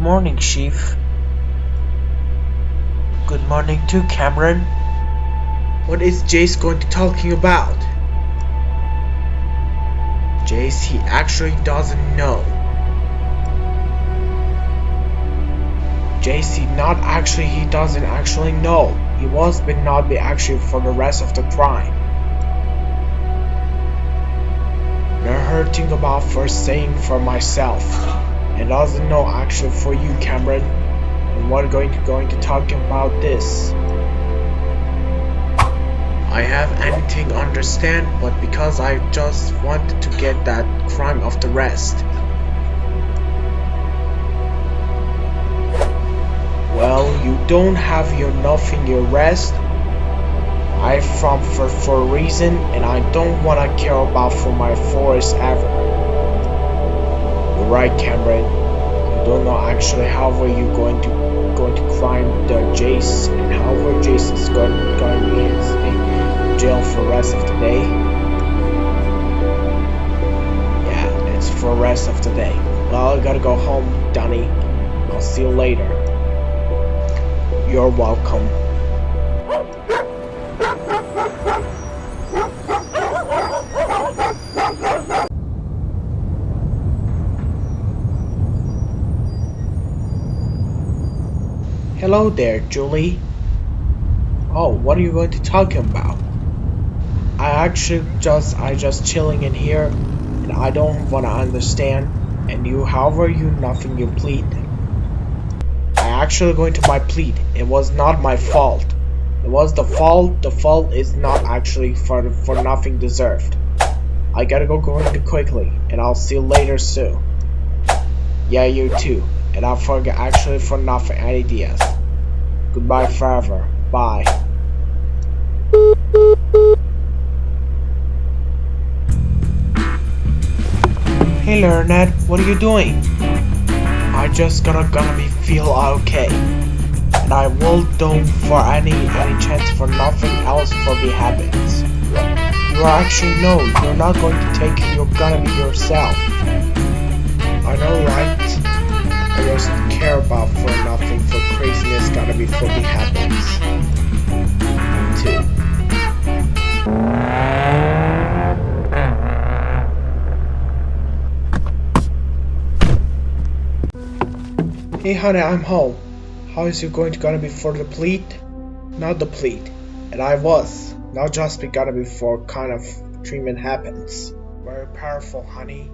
morning, Chief. Good morning too, Cameron. What is Jace going to talking about? Jace, he actually doesn't know. Jace, he doesn't actually know. He was but not be actually for the rest of the crime. Not hurting about for saying for myself. And doesn't know actually for you, Cameron. And what going to talk about this? I have anything understand, but because I just wanted to get that crime off the rest. Well, you don't have your nothing your rest. I from for a reason, and I don't wanna care about for my forest ever. You're right, Cameron. You don't know actually how are you going to crime the Jace, and how Jace is going to be in jail for the rest of the day. Yeah, it's for the rest of the day. Well, I gotta go home, Donnie. I'll see you later. You're welcome. Hello there, Julie. Oh, what are you going to talk about? I just chilling in here, and I don't wanna understand. And you, however, you nothing you plead. I actually going to my plead. It was not my fault. It was the fault. The fault is not actually for nothing deserved. I gotta go going quickly, and I'll see you later soon. Yeah, you too. And I'll forget actually for nothing ideas. Goodbye forever. Bye. Hey Leonard, what are you doing? I just gonna be feel okay. And I will do for any chance for nothing else for me happens. You are actually no, you're not going to take you're gonna be yourself. I know, right? I just care about for nothing for craziness gotta be for me happens. Me too. Hey honey, I'm home. How is you gonna be for the plead? Not the plead. And I was. Not just be gonna be for kind of treatment happens. Very powerful, honey.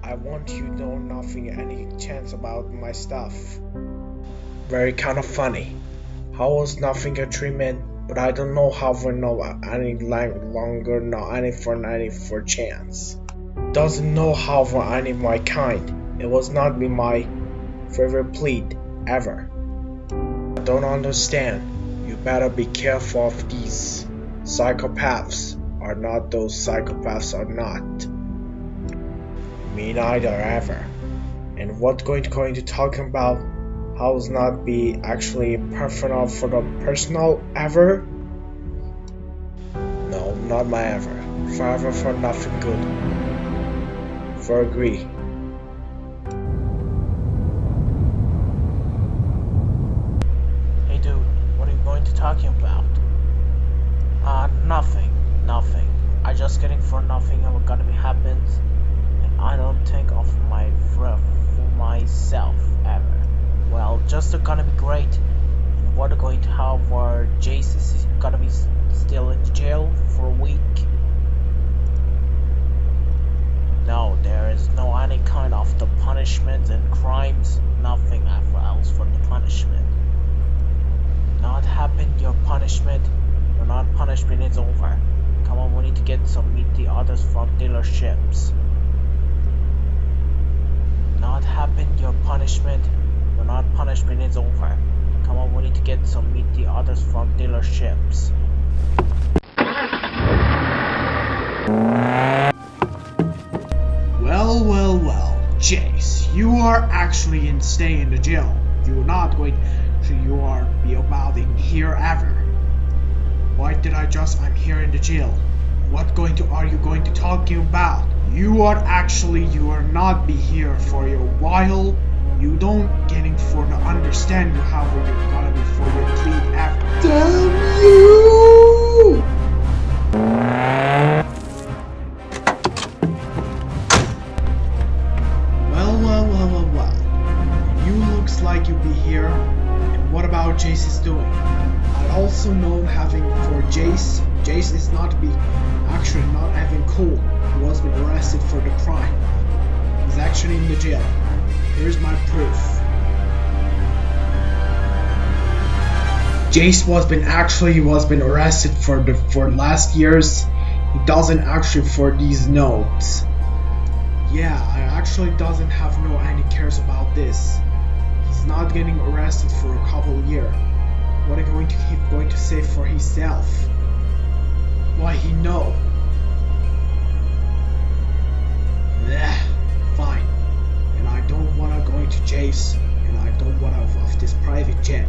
I want you to know nothing any chance about my stuff. Very kind of funny. How was nothing a treatment, but I don't know how we know any longer no any for chance. Doesn't know how for any my kind. It was not be my favorite plead ever. I don't understand. You better be careful of these psychopaths. Are not those psychopaths or not. Me neither ever. And what going to talking about how's not be actually personal for the personal ever? No, not my ever. Forever for nothing good. For agree. Hey dude, what are you going to talking about? Nothing. I just getting for nothing and what gonna be happens. I don't think of for myself ever. Well, just gonna be great. And what are going to have where Jace is gonna be still in jail for a week? No, there is no any kind of the punishment and crimes, nothing else for the punishment. Not happen your punishment, your not punishment is over. Come on, we need to get some meet the others from dealerships. Not happen your punishment, your not punishment is over. Come on, we need to get some meet the others from dealerships. Well, Jace, you are actually in stay in the jail. You're not going to you are be about in here ever. Why did I'm here in the jail? What are you going to talking about? You are not be here for a while. You don't getting for the understand you how you're gonna be for your plea after. Damn you! Well. You looks like you be here. And what about Jace is doing? I also know having for Jace. Jace is not actually not having cool. He was been arrested for the crime. He's actually in the jail. Here's my proof. Jace was been arrested for last year's. He doesn't actually for these notes. Yeah, I actually doesn't have no any cares about this. He's not getting arrested for a couple years. What are he going to say for himself? Why he know? Fine. And I don't wanna go into Jace, and I don't wanna off this private jet.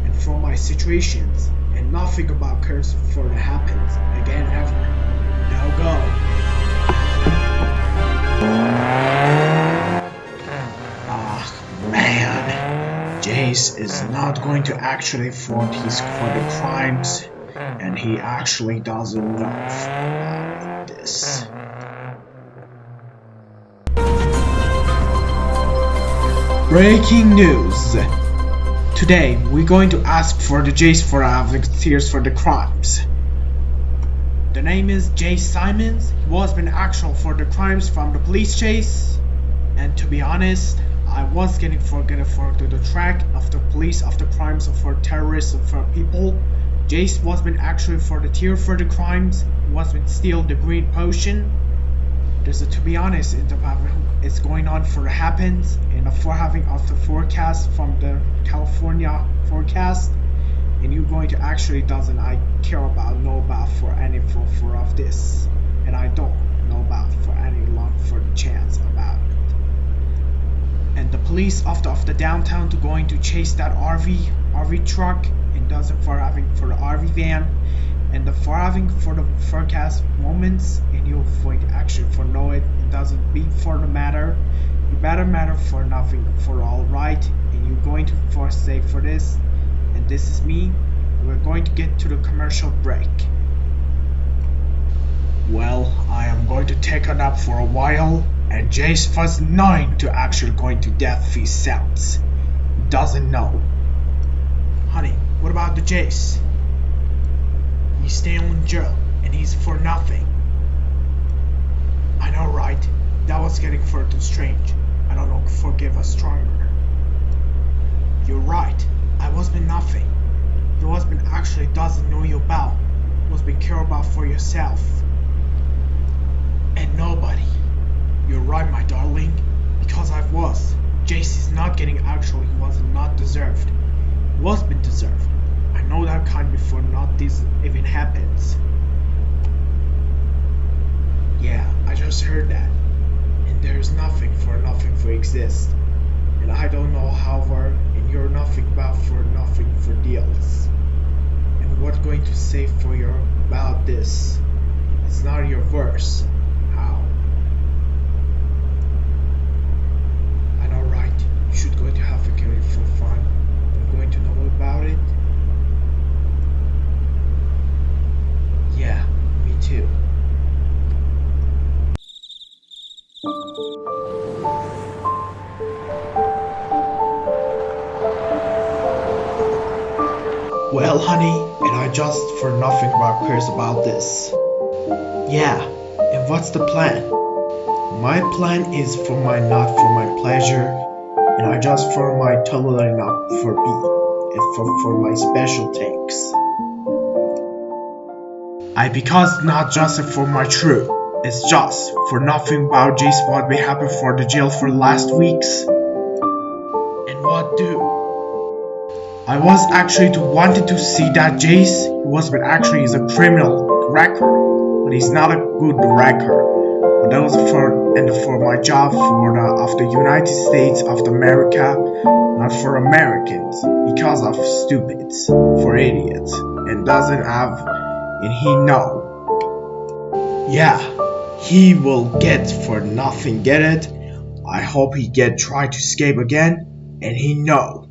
And for my situations, and nothing about cares for the happens again ever. Now go. Man, Jace is not going to actually for the crimes, and he actually doesn't know about this. Breaking news! Today we're going to ask for the Jace for volunteers for the crimes. The name is Jace Simons. He was been actual for the crimes from the police chase, and to be honest, I was getting for the track of the police of the crimes of for terrorists and for people. Jace was been actually for the tier for the crimes. He was been steal the green potion. There's to be honest, it's going on for the happens and for having of the forecast from the California forecast. And you're going to actually doesn't I care about know about for any for of this, and I don't know about for any long for the chance about it. And the police of the downtown to going to chase that RV truck and doesn't for having for the RV van, and the for having for the forecast moments, and you'll going to actually for know it. It doesn't be for the matter. You better matter for nothing for all right, and you're going to for say for this. And this is me. We're going to get to the commercial break. Well, I am going to take a nap for a while, and Jace was knowing to actually going to death he sounds. Doesn't know. Honey, what about the Jace? He's staying in jail, and he's for nothing. I know, right? That was getting far too strange. I don't know, forgive us stronger. You're right. I was been nothing. Your husband actually doesn't know you about. Was been care about for yourself. And nobody. You're right, my darling. Because I was. Jace is not getting actual. He was not deserved. He was been deserved. I know that kind before not this even happens. Yeah, I just heard that. And there's nothing for exist. And I don't know how far, and you're nothing for deals. And what going to say for your about this? It's not your verse. How? I know, right? You should go to have a career for fun. I'm going to know about it. Yeah, me too. Well, honey, and I just for nothing about cares about this. Yeah, and what's the plan? My plan is for my not for my pleasure, and I just for my totally not for be, and for my special takes. I because not just for my true, it's just for nothing about Jace what we happened for the jail for last weeks. And what do? I was actually wanted to see that Jace, who was but actually is a criminal record, but he's not a good record. But that was for my job for the United States of America, not for Americans, because of stupids, for idiots, and doesn't have, and he know. Yeah, he will get for nothing. Get it? I hope he get try to escape again, and he know